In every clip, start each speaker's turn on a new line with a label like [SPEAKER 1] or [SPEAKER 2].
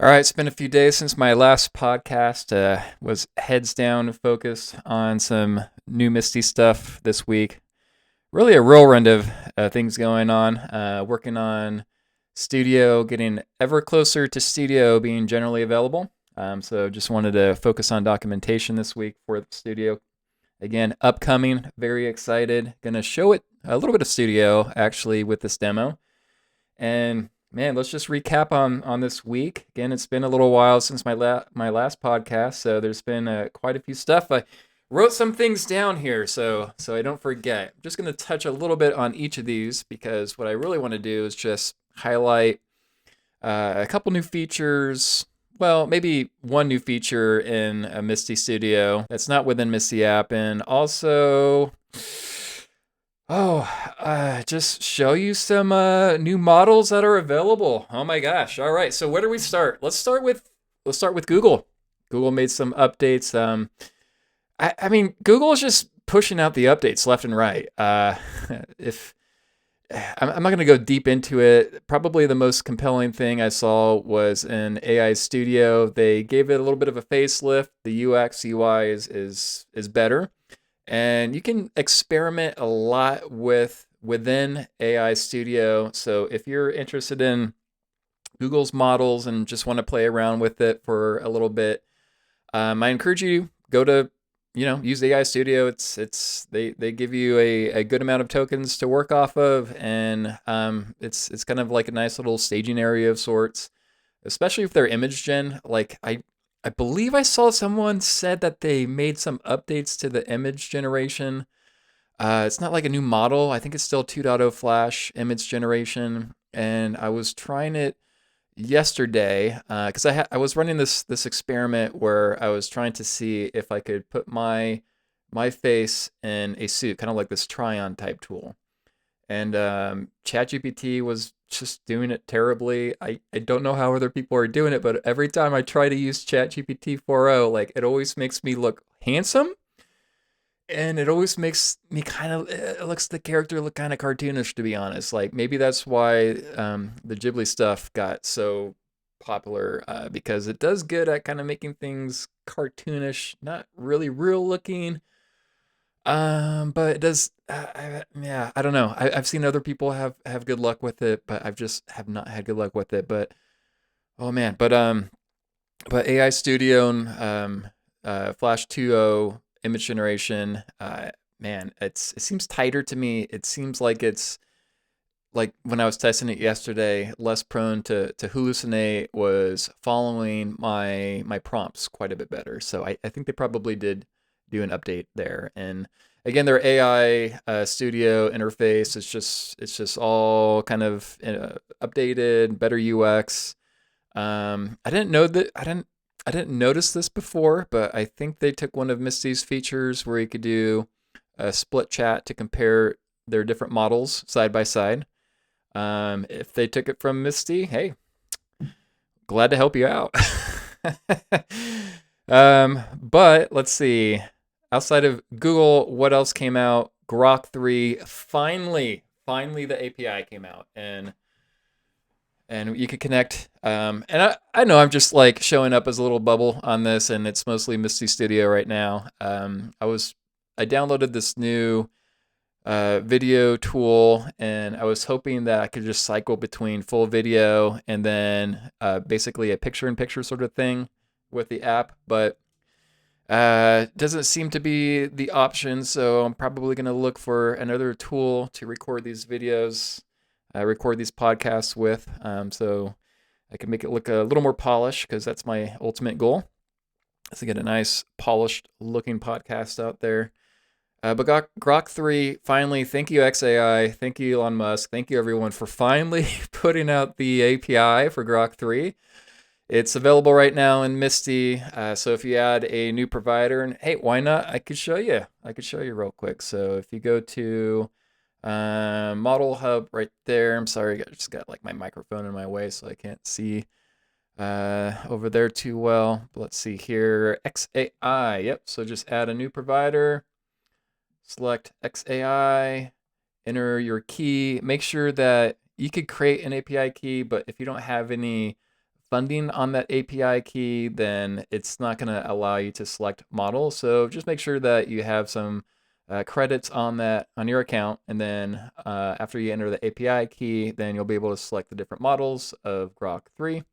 [SPEAKER 1] All right, it's been a few days since my last podcast. Was heads down focused on some new Misty stuff this week. Really a whirlwind of things going on. Working on Studio, getting ever closer to Studio being generally available. So just wanted to focus on documentation this week for the Studio. Again, upcoming, very excited. Gonna show it a little bit of Studio actually with this demo. And man, let's just recap on this week. Again, it's been a little while since my last podcast, so there's been quite a few stuff. I wrote some things down here, so I don't forget. I'm just going to touch a little bit on each of these because what I really want to do is just highlight a couple new features. Well, maybe one new feature in a Misty Studio that's not within Misty app, and also just show you some new models that are available. Oh my gosh! All right, so where do we start? Let's start with Google. Google made some updates. I mean, Google is just pushing out the updates left and right. If I'm not going to go deep into it. Probably the most compelling thing I saw was in AI Studio. They gave it a little bit of a facelift. The UX UI is better, and you can experiment a lot within AI Studio. So if you're interested in Google's models and just want to play around with it for a little bit, I encourage you to go to use AI Studio. They give you a good amount of tokens to work off of, and it's kind of like a nice little staging area of sorts, especially if they're image gen. Like I believe I saw someone said that they made some updates to the image generation. It's not like a new model. I think it's still 2.0 Flash image generation, and I was trying it yesterday because I was running this experiment where I was trying to see if I could put my face in a suit, kind of like this try-on type tool. And ChatGPT was just doing it terribly. I don't know how other people are doing it, but every time I try to use ChatGPT 4.0, like it always makes me look handsome, and it always makes me kind of it looks the character look kind of cartoonish, to be honest. Like maybe that's why the Ghibli stuff got so popular, because it does good at kind of making things cartoonish, not really real looking. But it does. Yeah, I don't know. I've seen other people have good luck with it, but I've just have not had good luck with it. But oh man, but AI Studio and Flash 2.0 image generation, man, it seems tighter to me. It seems like it's like when I was testing it yesterday, less prone to hallucinate, was following my prompts quite a bit better. So I think they probably did do an update there. And again, their AI Studio interface it's just all kind of updated, better UX. I didn't know that I didn't notice this before, but I think they took one of Misty's features where you could do a split chat to compare their different models side by side. If they took it from Misty, hey, glad to help you out. But let's see. Outside of Google, what else came out? Grok 3, finally the API came out, and you could connect. And I know I'm just like showing up as a little bubble on this, and it's mostly Misty Studio right now. I downloaded this new video tool, and I was hoping that I could just cycle between full video and then basically a picture-in-picture sort of thing with the app, but doesn't seem to be the option. So I'm probably going to look for another tool to record these videos, record these podcasts with, so I can make it look a little more polished, because that's my ultimate goal, is to get a nice polished looking podcast out there. But Grok 3, finally, thank you XAI, thank you Elon Musk, thank you everyone for finally putting out the API for Grok 3. It's available right now in Misty, so if you add a new provider, and hey, why not? I could show you real quick. So if you go to Model Hub right there, I'm sorry, I just got like my microphone in my way, so I can't see over there too well. But let's see here, XAI, yep, so just add a new provider, select XAI, enter your key, make sure that you could create an API key, but if you don't have any funding on that API key, then it's not going to allow you to select model. So just make sure that you have some credits on that on your account, and then after you enter the API key, then you'll be able to select the different models of Grok 3.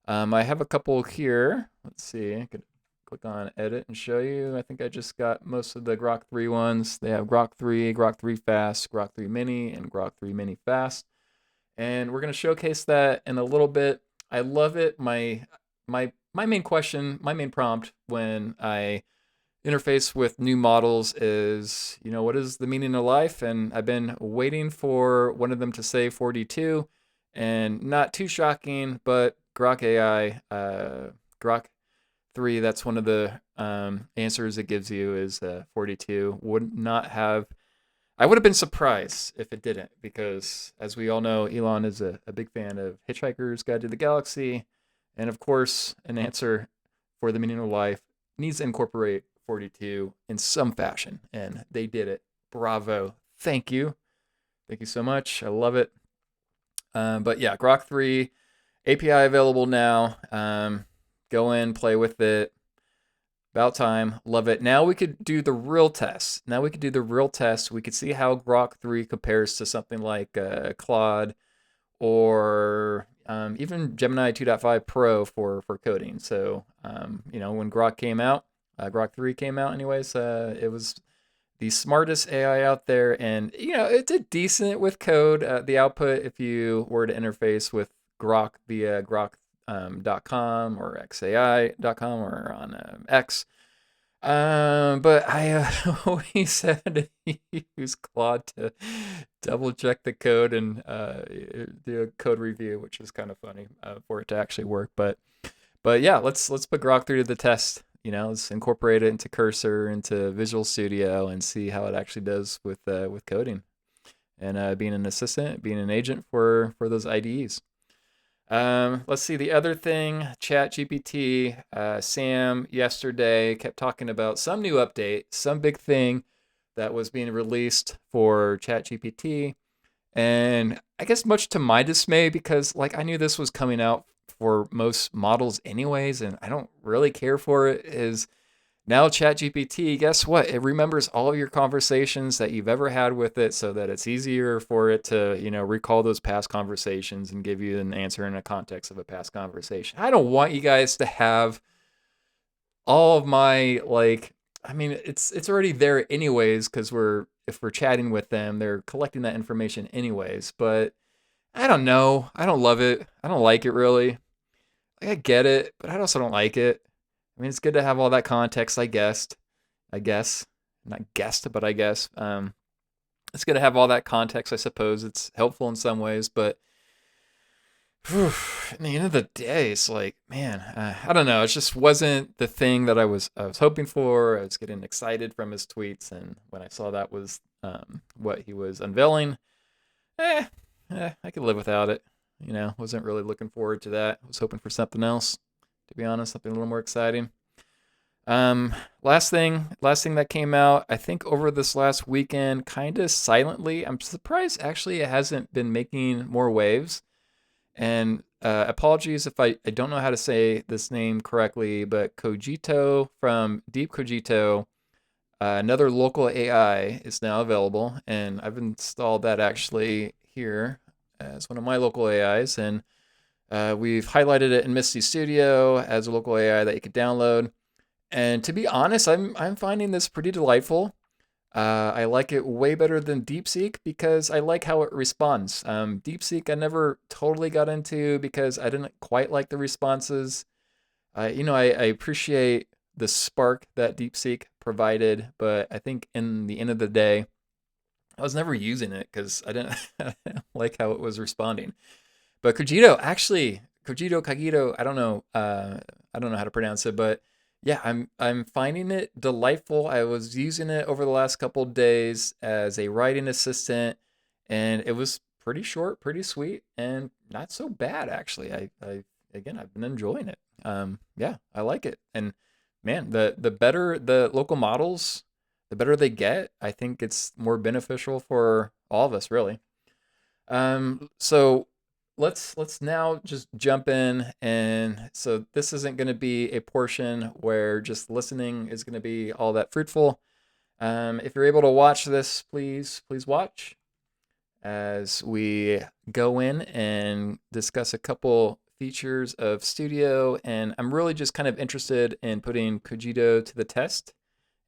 [SPEAKER 1] I have a couple here. Let's see. I could click on edit and show you. I think I just got most of the Grok 3 ones. They have Grok 3, Grok 3 Fast, Grok 3 Mini, and Grok 3 Mini Fast. And we're going to showcase that in a little bit. I love it. My main question, my main prompt when I interface with new models is, what is the meaning of life? And I've been waiting for one of them to say 42, and not too shocking, but Grok AI, Grok 3, that's one of the answers it gives you is 42. I would have been surprised if it didn't, because as we all know, Elon is a big fan of Hitchhiker's Guide to the Galaxy. And of course, an answer for the meaning of life needs to incorporate 42 in some fashion. And they did it. Bravo. Thank you. Thank you so much. I love it. But yeah, Grok 3, API available now. Go in, play with it. About time. Love it. Now we could do the real test. We could see how Grok 3 compares to something like Claude or even Gemini 2.5 Pro for coding. So, when Grok came out, Grok 3 came out anyways, it was the smartest AI out there. And, it did decent with code. The output, if you were to interface with Grok via Grok.com or xai.com or on X. But I always had to use Claude to double check the code and do a code review, which is kind of funny for it to actually work. But yeah, let's put Grok 3 to the test. Let's incorporate it into Cursor, into Visual Studio, and see how it actually does with coding and being an assistant, being an agent for those IDEs. Let's see the other thing, ChatGPT. Sam yesterday kept talking about some new update, some big thing that was being released for ChatGPT. And I guess much to my dismay, because I knew this was coming out for most models anyways, and I don't really care for it, is now ChatGPT, guess what? It remembers all of your conversations that you've ever had with it, so that it's easier for it to, recall those past conversations and give you an answer in the context of a past conversation. I don't want you guys to have all of my, it's already there anyways, because if we're chatting with them, they're collecting that information anyways. But I don't know. I don't love it. I don't like it really. I get it, but I also don't like it. I mean, it's good to have all that context, I guess. Not guessed, but I guess. It's good to have all that context, I suppose. It's helpful in some ways, but at the end of the day, it's man, I don't know. It just wasn't the thing that I was hoping for. I was getting excited from his tweets, and when I saw that was what he was unveiling, I could live without it. Wasn't really looking forward to that. I was hoping for something else, to be honest, something a little more exciting. Last thing that came out, I think over this last weekend, kind of silently. I'm surprised actually it hasn't been making more waves. And apologies if I don't know how to say this name correctly, but Cogito from Deep Cogito, another local AI, is now available, and I've installed that actually here as one of my local AIs, and we've highlighted it in Misty Studio as a local AI that you could download. And to be honest, I'm finding this pretty delightful. I like it way better than DeepSeek because I like how it responds. DeepSeek I never totally got into because I didn't quite like the responses. I appreciate the spark that DeepSeek provided, but I think in the end of the day, I was never using it because I didn't like how it was responding. But Cogito, Cogito, I don't know how to pronounce it, but yeah, I'm finding it delightful. I was using it over the last couple of days as a writing assistant, and it was pretty short, pretty sweet, and not so bad actually. I've been enjoying it. Yeah, I like it. And man, the better the local models, the better they get. I think it's more beneficial for all of us, really. So let's now just jump in, and so this isn't going to be a portion where just listening is going to be all that fruitful. If you're able to watch this, please watch as we go in and discuss a couple features of Studio. And I'm really just kind of interested in putting Cogito to the test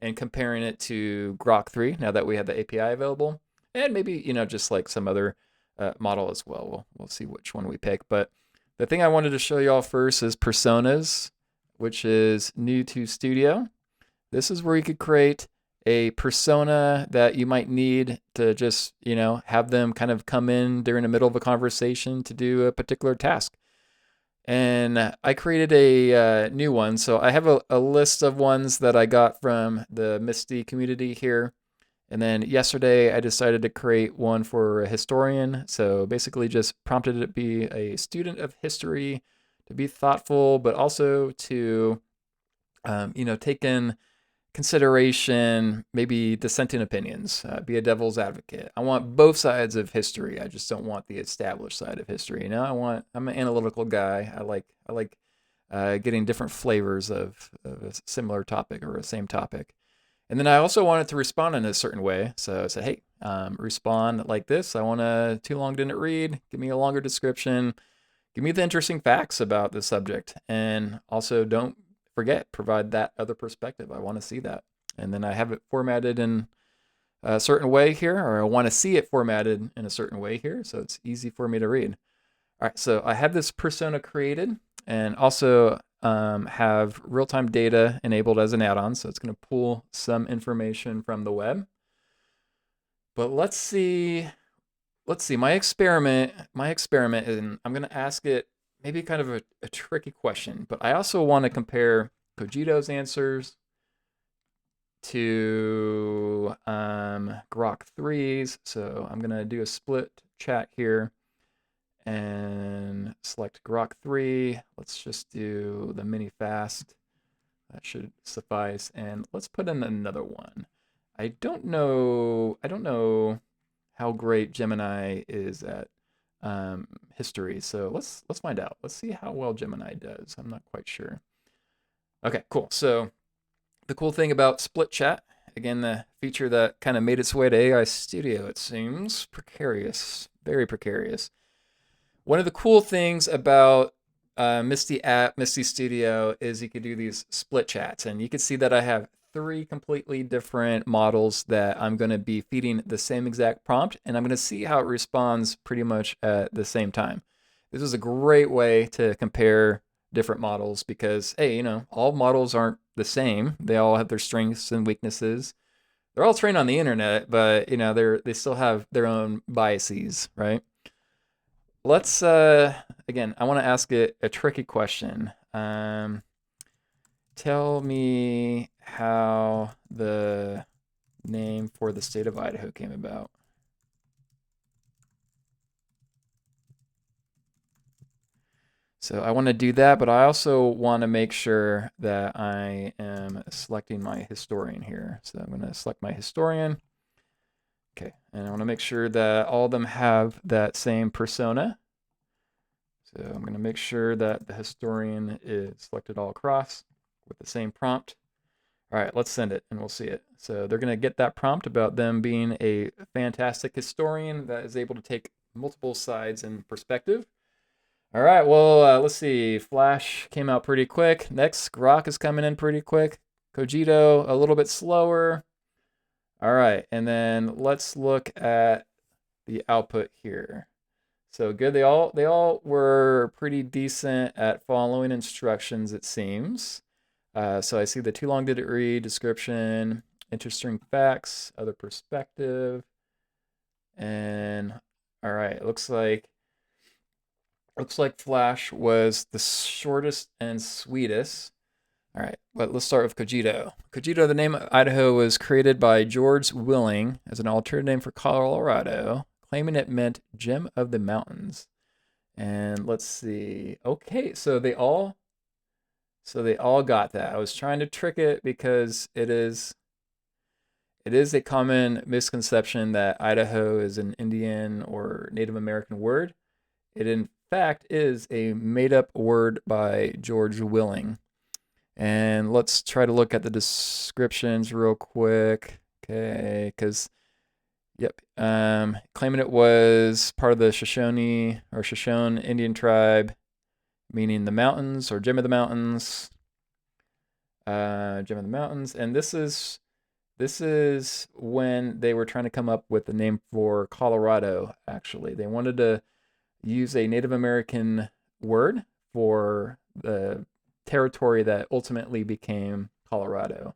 [SPEAKER 1] and comparing it to Grok 3 now that we have the API available, and maybe just like some other model as well. We'll see which one we pick. But the thing I wanted to show y'all first is personas, which is new to Studio. This is where you could create a persona that you might need to just have them kind of come in during the middle of a conversation to do a particular task. And I created a new one. So I have a list of ones that I got from the Misty community here. And then yesterday I decided to create one for a historian. So basically just prompted it to be a student of history, to be thoughtful, but also to, take in consideration, maybe dissenting opinions, be a devil's advocate. I want both sides of history. I just don't want the established side of history. I'm an analytical guy. I like getting different flavors of a similar topic or a same topic. And then I also wanted to respond in a certain way. So I said, hey, respond like this. I want a too long didn't read. Give me a longer description. Give me the interesting facts about the subject. And also don't forget, provide that other perspective. I want to see that. And then I have it formatted in a certain way here, or I want to see it formatted in a certain way here, so it's easy for me to read. All right, so I have this persona created, and also have real-time data enabled as an add-on, so it's going to pull some information from the web. But let's see my experiment, and I'm going to ask it maybe kind of a tricky question, but I also want to compare Cogito's answers to Grok 3's. So I'm going to do a split chat here and select Grok 3. Let's just do the mini fast. That should suffice. And let's put in another one. I don't know how great Gemini is at history. So let's find out. Let's see how well Gemini does. I'm not quite sure. Okay, cool. So the cool thing about split chat, again, the feature that kind of made its way to AI Studio, it seems precarious, very precarious. One of the cool things about Misty app, Misty Studio, is you could do these split chats, and you can see that I have 3 completely different models that I'm going to be feeding the same exact prompt, and I'm going to see how it responds pretty much at the same time. This is a great way to compare different models because, hey, all models aren't the same. They all have their strengths and weaknesses. They're all trained on the internet, but they still have their own biases, right? Let's again, I want to ask it a tricky question. Tell me how the name for the state of Idaho came about. So I want to do that, but I also want to make sure that I am selecting my historian here. So I'm going to select my historian. Okay, and I want to make sure that all of them have that same persona. So I'm going to make sure that the historian is selected all across with the same prompt. All right, let's send it and we'll see it. So they're going to get that prompt about them being a fantastic historian that is able to take multiple sides and perspective. All right, well, let's see. Flash came out pretty quick. Next, Grok is coming in pretty quick. Cogito, a little bit slower. All right, and then let's look at the output here. So good, they all were pretty decent at following instructions, it seems. So I see the too long did it read, description, interesting facts, other perspective. And all right, looks like Flash was the shortest and sweetest. All right, but let's start with Cogito. Cogito, the name Idaho was created by George Willing as an alternative name for Colorado, claiming it meant gem of the mountains. And let's see. Okay, so they all got that. I was trying to trick it because it is a common misconception that Idaho is an Indian or Native American word. It in fact is a made-up word by George Willing. And let's try to look at the descriptions real quick. Okay, because yep, claiming it was part of the Shoshone Indian tribe, meaning the mountains or Gem of the Mountains. Gem of the Mountains, and this is when they were trying to come up with the name for Colorado. Actually, they wanted to use a Native American word for the territory that ultimately became Colorado.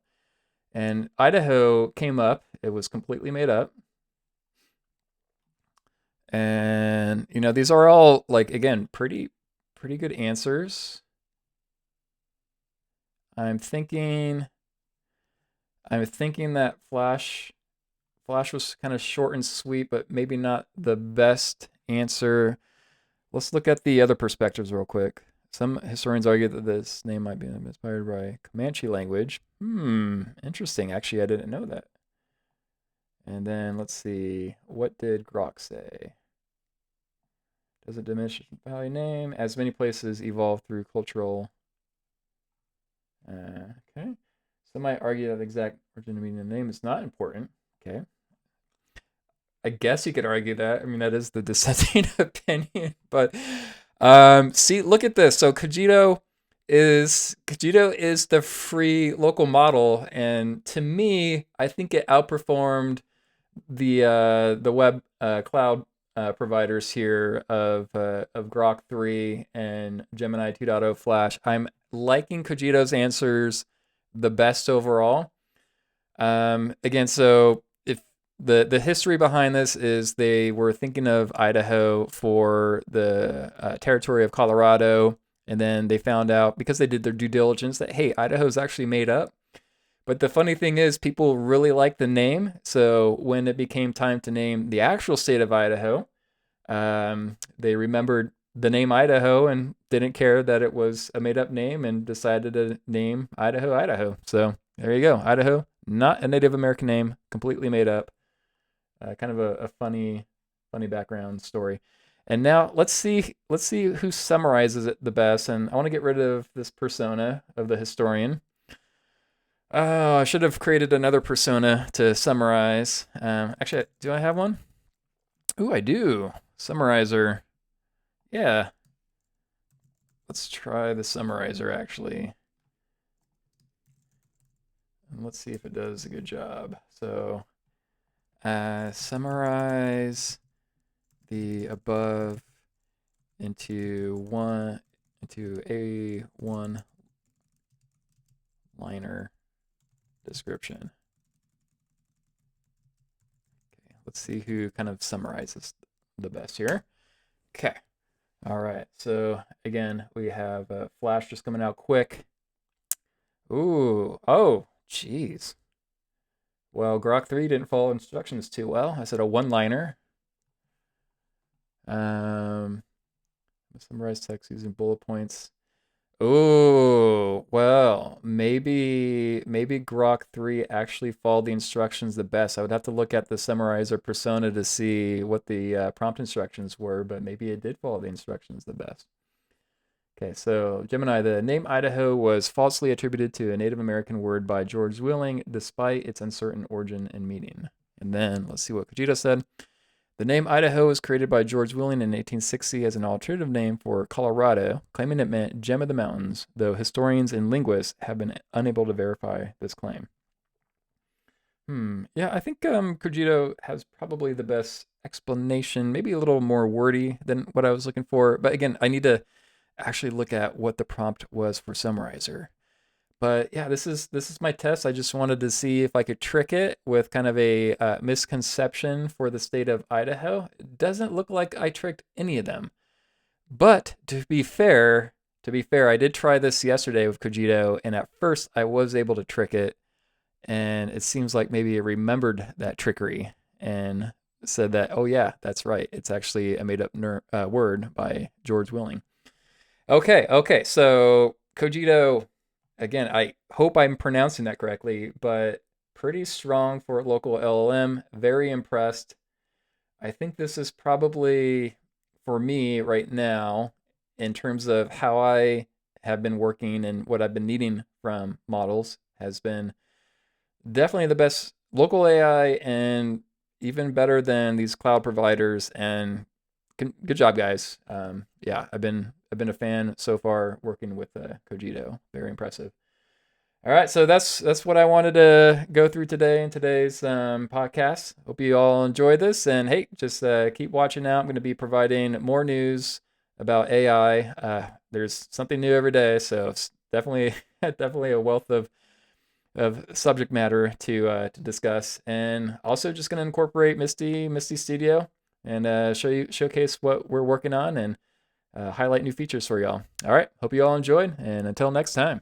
[SPEAKER 1] And Idaho came up. It was completely made up. And these are all, like, again, pretty good answers. I'm thinking that Flash was kind of short and sweet, but maybe not the best answer. Let's look at the other perspectives real quick. Some historians argue that this name might be inspired by Comanche language. Interesting. Actually, I didn't know that. And then let's see. What did Grok say? Does it diminish value name? As many places evolve through cultural. Okay. Some might argue that the exact origin of meaning of the name is not important. Okay. I guess you could argue that. I mean, that is the dissenting opinion. But see, look at this. So Cogito is the free local model, and to me, I think it outperformed the web cloud providers here of Grok 3 and Gemini 2.0 Flash. I'm liking Cogito's answers the best overall. Again, so if the history behind this is they were thinking of Idaho for the territory of Colorado, and then they found out, because they did their due diligence, that, hey, Idaho's actually made up. But the funny thing is, people really like the name. So when it became time to name the actual state of Idaho, they remembered the name Idaho and didn't care that it was a made-up name and decided to name Idaho, Idaho. So there you go. Idaho, not a Native American name, completely made up. Kind of a funny background story. And now let's see who summarizes it the best. And I want to get rid of this persona of the historian. Oh, I should have created another persona to summarize. Actually, do I have one? Ooh, I do. Summarizer. Yeah. Let's try the summarizer, actually. And let's see if it does a good job. So, summarize the above into a one-liner description. Okay, let's see who kind of summarizes the best here. Okay. All right. So again, we have Flash just coming out quick. Ooh. Oh, jeez. Well, Grok 3 didn't follow instructions too well. I said a one-liner. Summarize text using bullet points. Oh, well, maybe Grok 3 actually followed the instructions the best. I would have to look at the summarizer persona to see what the prompt instructions were, but maybe it did follow the instructions the best. Okay, so Gemini, the name Idaho was falsely attributed to a Native American word by George Willing, despite its uncertain origin and meaning. And then let's see what Cogito said. The name Idaho was created by George Willing in 1860 as an alternative name for Colorado, claiming it meant Gem of the Mountains, though historians and linguists have been unable to verify this claim. Yeah, I think Cogito has probably the best explanation, maybe a little more wordy than what I was looking for. But again, I need to actually look at what the prompt was for summarizer. But yeah, this is my test. I just wanted to see if I could trick it with kind of a misconception for the state of Idaho. It doesn't look like I tricked any of them. But to be fair, I did try this yesterday with Cogito, and at first I was able to trick it, and it seems like maybe it remembered that trickery and said that, oh yeah, that's right. It's actually a made-up word by George Willing. Okay. So Cogito. Again, I hope I'm pronouncing that correctly, but pretty strong for local LLM. Very impressed. I think this is probably, for me right now, in terms of how I have been working and what I've been needing from models, has been definitely the best local AI and even better than these cloud providers. And good job, guys. Yeah, I've been a fan so far working with Cogito. Very impressive. All right, so that's what I wanted to go through today in today's podcast. Hope you all enjoyed this, and hey, just keep watching out. I'm going to be providing more news about AI. There's something new every day, so it's definitely definitely a wealth of subject matter to discuss, and also just going to incorporate Misty Studio and showcase what we're working on and highlight new features for y'all. All right, hope you all enjoyed, and until next time.